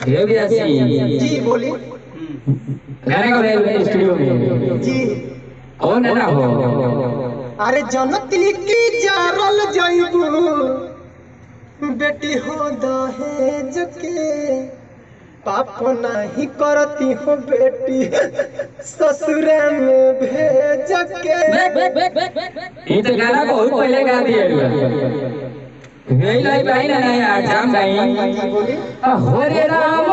ये भी ऐसी जी बोलिए। गाने को ले स्टूडियो में जी और ना हो। अरे जनती की जारल जइबू बेटी हो दहेज के पाप नहीं करती हो बेटी ससुर में भेज के। ये तो गाना बहुत पहले गा दिए यही लाई गाई ना यार जाम गाई हरे राम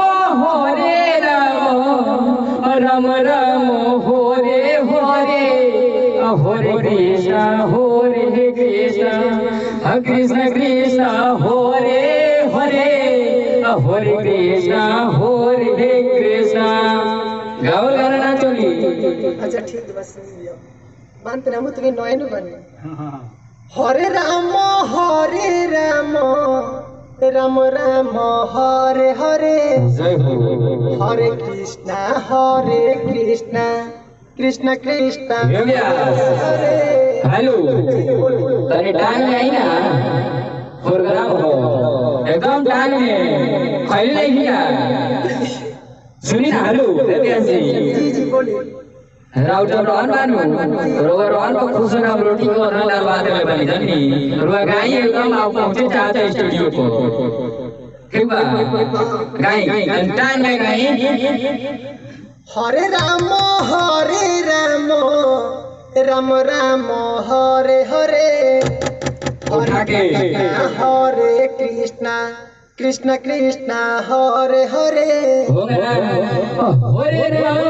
राम राम हरे हरे हरे कृष्ण कृष्ण कृष्ण हरे हरे हरे कृष्ण गाओ गाना ना चली। अच्छा ठीक है बस मानते ना मुझे नए न बने। हरे राम राम राम हरे हरे हरे कृष्णा कृष्ण कृष्ण हरे। हेलो तने टाइम नहीं ना प्रोग्राम हो एकदम टाइम में खाली नहीं किया सुनी ना। हेलो जी जी बोलिए। राउत रोहन बानू रोवर रोहन को खुश ना रोटी को ना दाल भात में बनी जनी रोवा गाई एकदम आप पहुंचे चाहते स्टूडियो को ठीक बा गाई टाइम में गाई हरे राम राम राम हरे हरे उठा के हरे कृष्णा कृष्ण कृष्ण हरे हरे हरे राम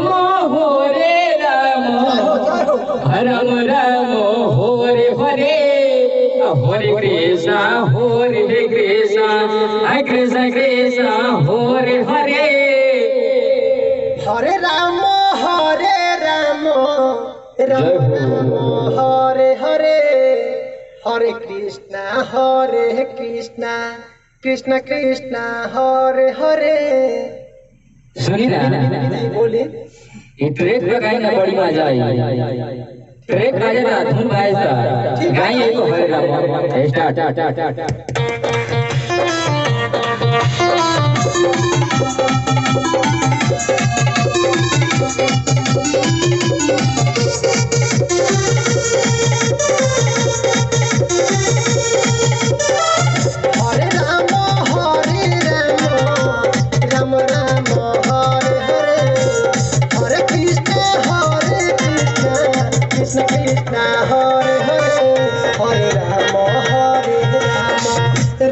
राम राम हरे हरे हरे कृष्ण कृष्ण कृष्ण हरे हरे हरे राम राम हरे हरे हरे कृष्ण कृष्ण कृष्ण हरे हरे। सुनी ना बोलिए। ये ट्रैक पे गाई ना बड़ी मजा आई ट्रैक बाजे ना धुन बाजे गाई ये तो हरे राम स्टार्ट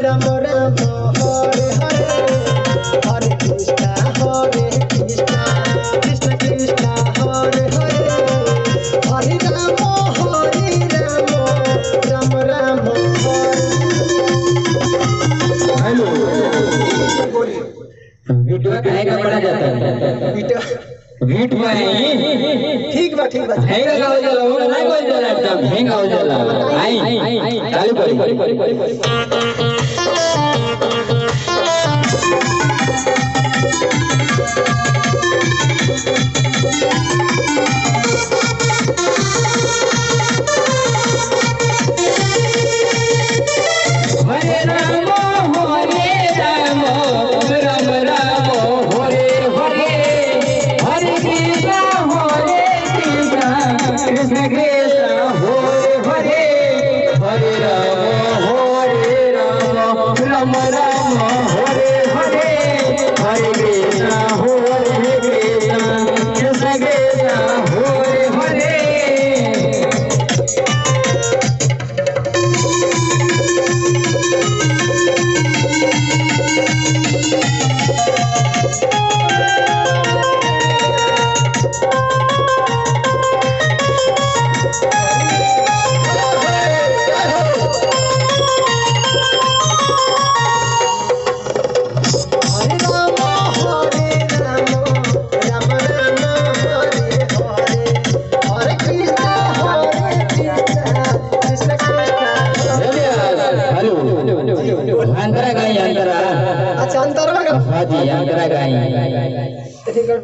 राम राम हरे हरे हरे कृष्ण कृष्ण कृष्ण हरे हरे हरे राम राम राम हेलो बोलिए। वीडियो कहेगा पड़ा जाता है वीट में ठीक बा हैंगा हो जाला वो ना हो जाला एकदम हैंगा हो जाला आई चालू करी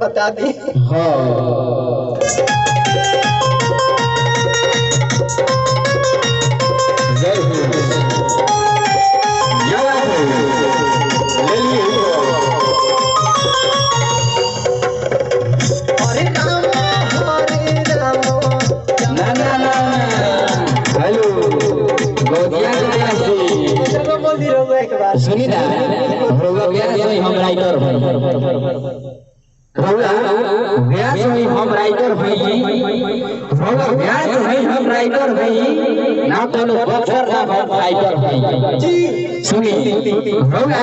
बता दी। हाँ जय हो राइटर हई रउआ व्यास हई हम राइटर हई रउआ व्यास हई हम राइटर हई ना कोनो बक्सर ना हम राइटर हई जी सुनी रउआ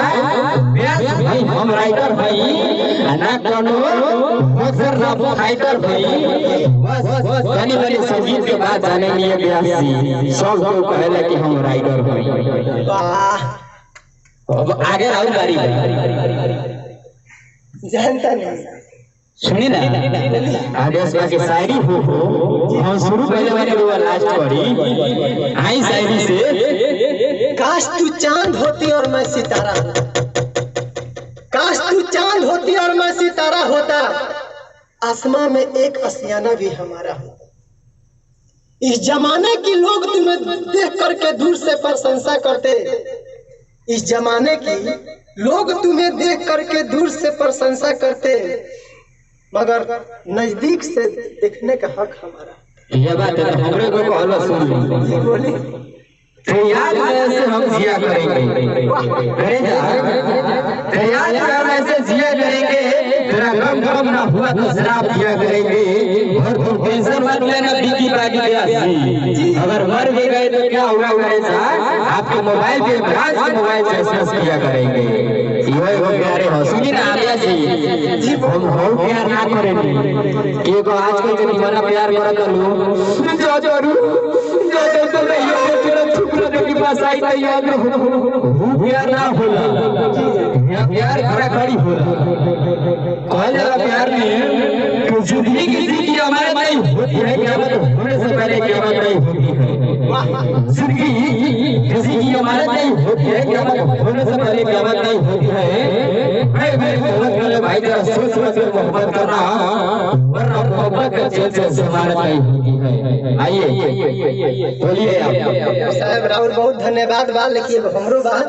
व्यास हई हम राइटर हई ना कोनो बक्सर ना राइटर हई बस बनी बनी संगीत के बात जाने लिए व्यास सब को कहला कि हम राइटर हई वाह अब आगे और गाड़ी जानता नहीं सुनी ना आदेश के शायरी हो हम शुरू पहले मैंने वो लास्ट करी आई शायरी से काश तू चांद होती और मैं सितारा काश तू चांद होती और मैं सितारा होता आसमां में एक आशियाना भी हमारा होता इस जमाने के लोग तुम्हें देख करके दूर से प्रशंसा करते इस जमाने की लोग तुम्हें देख करके दूर से प्रशंसा करते मगर नजदीक से देखने का हक हमारा ये बात है हमरे को कहलो सुन बोली तो याद से हम जिया करेंगे अरे तो याद करने से जिया करेंगे तेरा गम ना हुआ तो शराब पिया करेंगे और तुम टेंशन मत लेना बीती बाकी के अगर मर भी गए तो क्या हुआ मेरे साथ आपके मोबाइल पे ब्रांच के मोबाइल से एसएमएस किया करेंगे ये वो प्यारे हो सुनी ना आलिया जी हम प्यार ना करेंगे कि को आजकल के दीवाना प्यार करत लो जो तो नहीं हो चुप के पास आई तो याद हो प्यार ना होला प्यार खड़ा खड़ी होला कौन जरा प्यार में तो जिंदगी किसी की हमारे नहीं होती है क़यामत होने से पहले क़यामत नहीं होती है जिंदगी किसी की हमारे नहीं होती है क़यामत होने से पहले क़यामत नहीं होती है भाई भाई जरा सोच समझ कर मोहब्बत करना वरना मोहब्बत का जेल से जमानत नहीं होती है आइए बोलिए आप साहब राहुल बहुत धन्यवाद बा लेकिन हमरो बात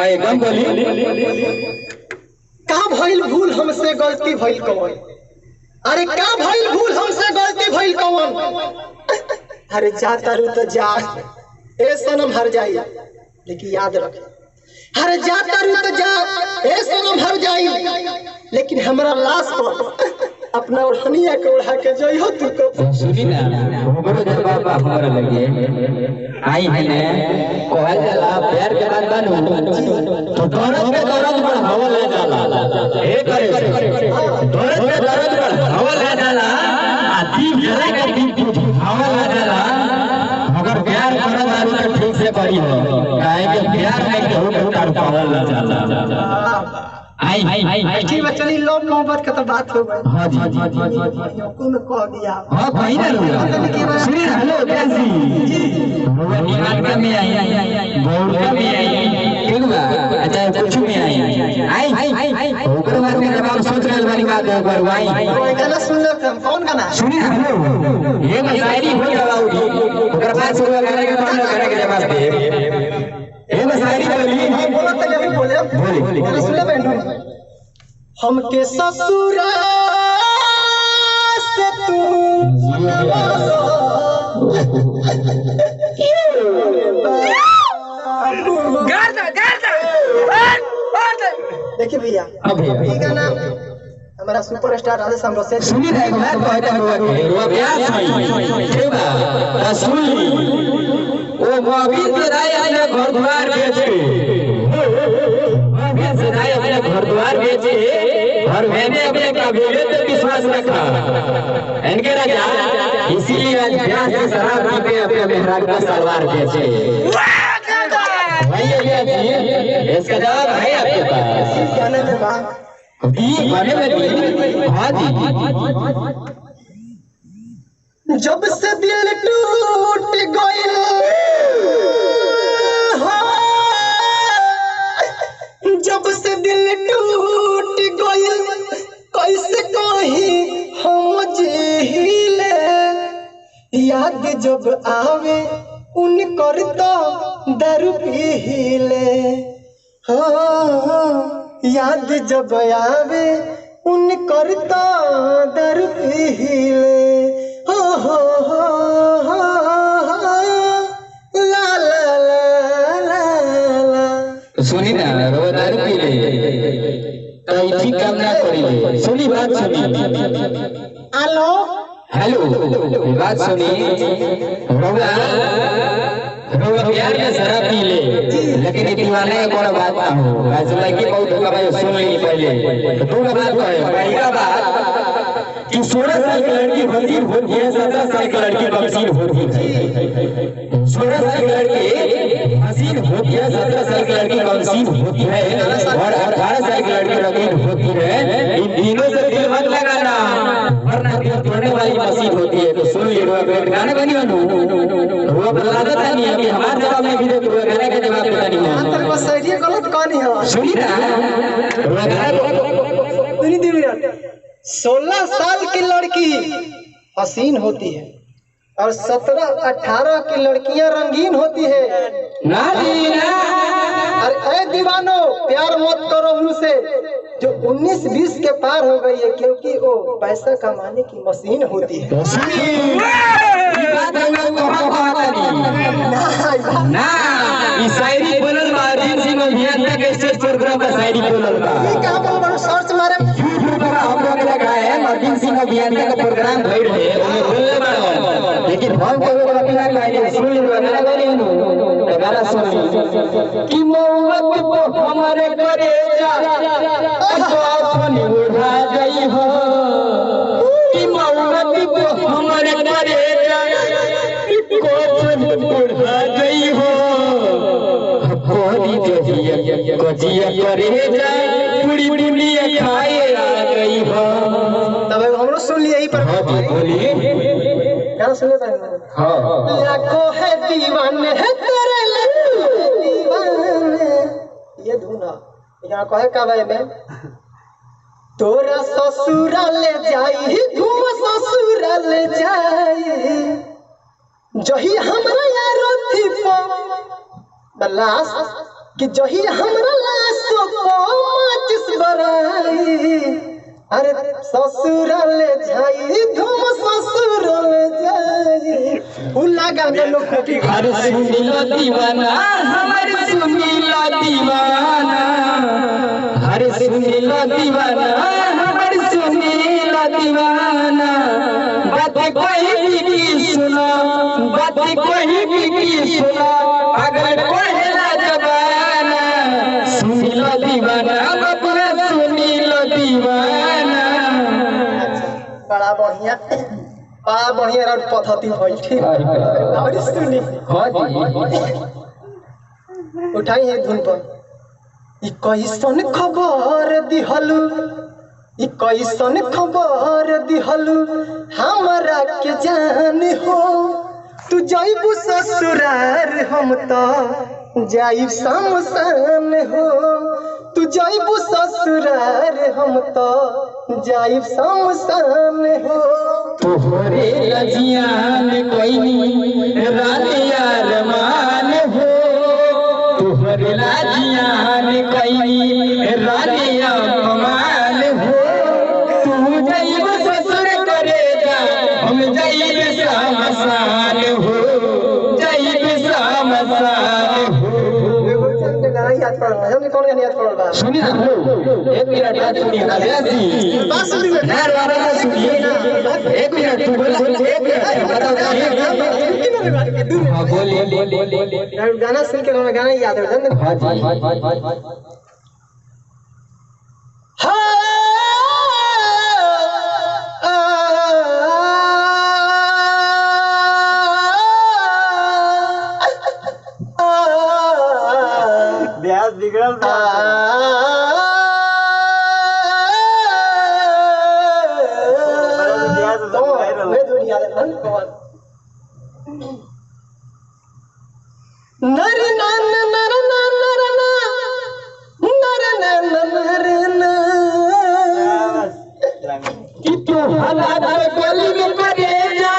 आए एकदम बोलिए का भइल भूल हमसे गलती भइल कौन अरे का भइल भूल हमसे गलती भइल कौन अरे जा तारू तो जा ए सनम हर जाई लेकिन याद रख अरे जा तारू तो जा ए सनम हर जाई लेकिन हमरा लाश पर अपना ओढ़निया के ओढ़ा के जइहो तू को सुनी ना हमरो जवाब हमरा लगे आई है ने कहल जाला प्यार के बात बानू तो दर्द पे दर्द बढ़ावा ले जाला ए करे दर्द पे दर्द बढ़ावा ले जाला आ दीप जला के दीप बुझावा ले जाला अगर प्यार करत आदमी तो ठीक से करी हो काहे कि प्यार नहीं के हो उतार पावल ले जाला आई ठीक बचनी लोग मोहब्बत का तो बात हो गई हां जी कौन कह दिया हां कहीं ना सुनिए हेलो कैसी निवास में आई बोर्ड में आई ठीक बा अच्छा कुछ में आई ओकर बाद में जब आप सोच रहल बानी बात ओकर वाई कोई गाना सुन ले कौन गाना सुनिए हेलो ये शायरी हो जाला ओकर बाद शुरू करे के बंद करे के जवाब दे ये शायरी बोली बोलो तो अभी बोले बोली सुन ले बैठो हमके ससुरा से तू देखिए भैया ये गाना हमारा सुपरस्टार राधेश्याम रोसे सुनी है मैं कहता हूं वो प्यास है ठीक बा सुन ओ मोबिल के राय अपने घर द्वार बेचे मोबिल से राय अपने घर द्वार बेचे और मैंने अपने काबिलियत पे विश्वास रखा इनके राजा इसीलिए आज प्यास से शराब पी के अपने मेहरान का सलवार बेचे भैया इसका जवाब है आपके पास गाने में बा गाने में हाँ जी जब से दिल टूट गइल जब से दिल टूट गइल कैसे कहीं हम जीले याद जब आवे उन करता दारू पीले याद जब आवे उन करता दारू पीले ला ला ला ला ला सुनी ना रो दारू पी ले तो तो ठीक काम ना करी। सुनी बात सुनी। हेलो हेलो बात सुनी। रोगा प्यार में शराब पी ले लेकिन ये दीवाने का कौन बात ना हो। ऐसे लड़की बहुत धोखा भाई सुन ली पहले तो दो बात है। पहला बात कि 16 साल की लड़की हसीन होती है 17 साल की लड़की कमसीन होती है। 16 साल की लड़की हसीन होती है 17 साल की लड़की कमसीन होती है और 18 साल की लड़की रंगीन होती है। इन तीनों से दिल मत लगाना वरना दिल तोड़ने वाली मशीन होती है। तो सुन लीजिए रोगा गाना बनी वो बदलाता नहीं है। हमारे जवाब में भी दे तो गाने का जवाब देता नहीं है। तेरे पास सही गलत कहानी है। सुनी ना सुनी दी मिनट 16 साल की लड़की हसीन होती है और 17-18 की लड़कियां रंगीन होती है। ना जी ना। अरे ए दीवानो प्यार मत करो उनसे जो 19-20 के पार हो गई है क्योंकि वो पैसा कमाने की मशीन होती है। ना ये शायरी बोलल बा सिंह अभियंता के स्टेज प्रोग्राम का शायरी बोलल बा। ये क्या बोल रहा सर्च मारे हम लोग लगा है मर्दिन सिंह अभियंता का प्रोग्राम भइल है ओमे बोलले बा लेकिन हम कोई अपना कहले सुन ली गाना गानी नु गाना सुन कि मोहब्बत तो हमारे करे जा तो अपन उड़ा गई हो कि मोहब्बत तो हमारे करे जा को अपन उड़ा गई हो कोरी जजिया कोजिया करे जा पूरी दुनिया खाए आ गई हो। तब हमरो सुन लिए यही पर बोलिए गाना सुने थे। हां लाखों है दीवाने है तेरे दीवाने ये धुना यहाँ कहे का भाई में तोरा ससुराल जाई धूम ससुराल जाई जही हमरा यार थी लाश कि जही हमरा लाश को माचिस बराई अरे ससुराल जाई धूम ससुराल जाई उला गाना लोग कॉपी हर सुनीला दीवाना हमारे सुनीला दीवाना हर सुनीला दीवाना हमारे सुनीला दीवाना बात कोई भी सुना बात कोई भी सुना अगर कोहला जबाना सुनीला दीवाना बाबा सुनीला दीवाना। बड़ा बढ़िया और पद्धति होई ठीक और सुनी उठाई है धुन पर ई कैसन खबर दिहलु ई कैसन खबर दिहलु हमरा के जान हो तू जाइबू ससुरार हम तो जाइब शमशान हो तू जाइबू ससुरार हम तो जाइब शमशान हो तोहरे लजियान कोई रानिया रमान हो तोहरे लजियान कोई रानिया रमान हो तू जाइब ससुर करे जा हम जाइब शमशान हो जाइब शमशान हो। याद पड़ रहा है कौन याद पड़ रहा है सुनिए एक मिनट बात सुनिए ना व्यासी बात सुनिए नहर वाला ना सुनिए एक मिनट तू बोल एक मिनट बताओ हां बोलिए गाना सुन के हमें गाना याद है जान हां जी ब्याज बिगड़ल नर नर नर नर नर नर नर कि तू हालात गली में करे जा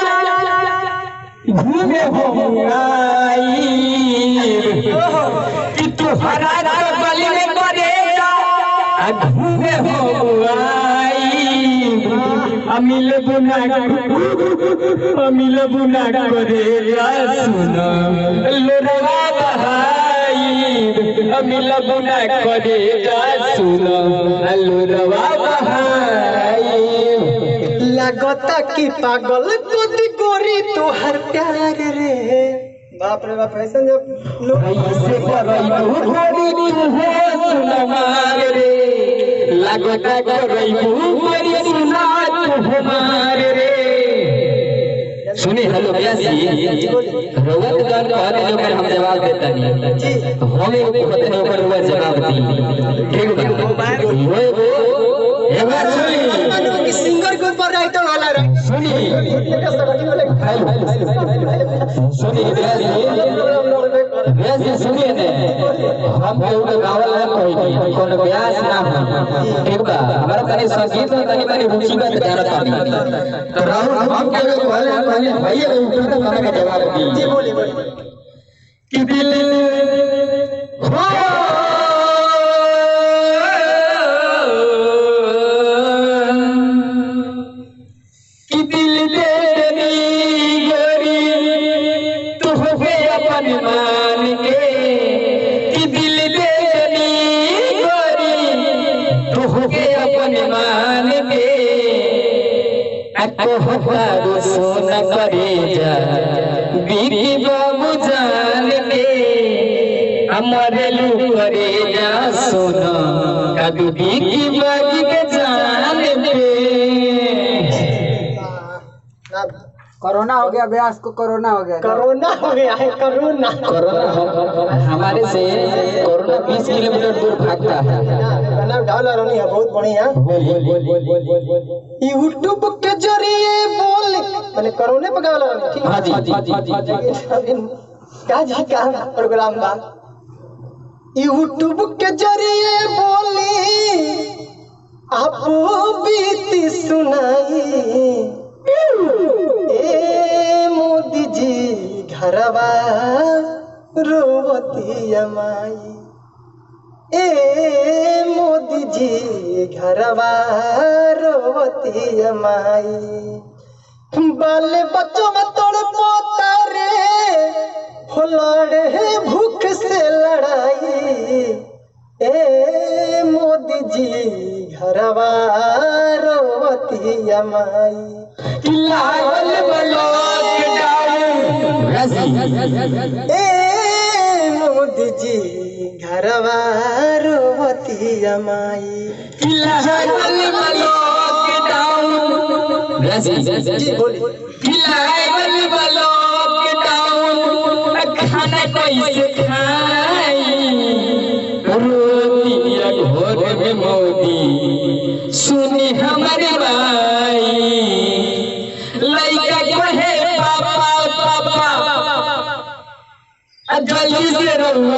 घूमे हो आई कि तू हालात गली में करे जा घूमे हो आई अमिल बुना करे जा सुना लोरवा बहाई आई अमिला बुना करे जा सुनो अलुरवा बहाई लगता कि पागल कोती गोरी तोहर प्यार रे बाप रे बाप ऐसा जब लोग ऐसे करई गोरी तू हो सुनमार रे लगता करई गोरी सुना तू हमार रे सुनी हेलो प्यासी रोवत गान कहते जो कर हम जवाब देता नहीं जी हमें कहते जो कर वो जवाब दी ठीक है वो एक बार सुनी सिंगर के ऊपर राइटर वाला रे सुनी सुनी प्यासी सुनिए ने हम केहू गावल है कोई कोनो ब्यास ना हो ठीक बा हमारा तनी संगीत में तनी तनी रुचि बा जानत नहीं तो राहुल हम केहू कहले भैया ऊपर तो हमरा के जवाब दी जी बोलिए कि दिल हो कि दिल तेरी गोरी तू हो अपन मान के कि दिल तेरी गोरी तू हो अपन मान के अको हमारो सोना करे जा बीबी बाबू जान के हमारे लू करे जा सोना कदू बीबी बाबू के जान पे कोरोना हो गया ब्यास को कोरोना हो गया कोरोना हो गया है कोरोना कोरोना हमारे से कोरोना 20 किलोमीटर दूर भागता है गाना डाला रहनी है बहुत बढ़िया यूट्यूब के जरिए बोल मैंने कोरोना पे गाना रहनी ठीक हाँ जी क्या जी क्या प्रोग्राम बा यूट्यूब के जरिए बोली आपो बीती सुनाई ए मोदी जी घरवा रोवती अमाई ए मोदी जी घरवा रोवती अमाई बाले बच्चों में तोड़ पोता रे हो लड़े भूख से लड़ाई ए मोदी जी घरवा रोवती अमाई लागल ए मोदी जी घरवा रोवती अमाई जी बोलिए खाना कैसे खाई रोटिया घोर में मोदी सुनी हमारी बाई लइका कहे पापा पापा जल्दी से रहुआ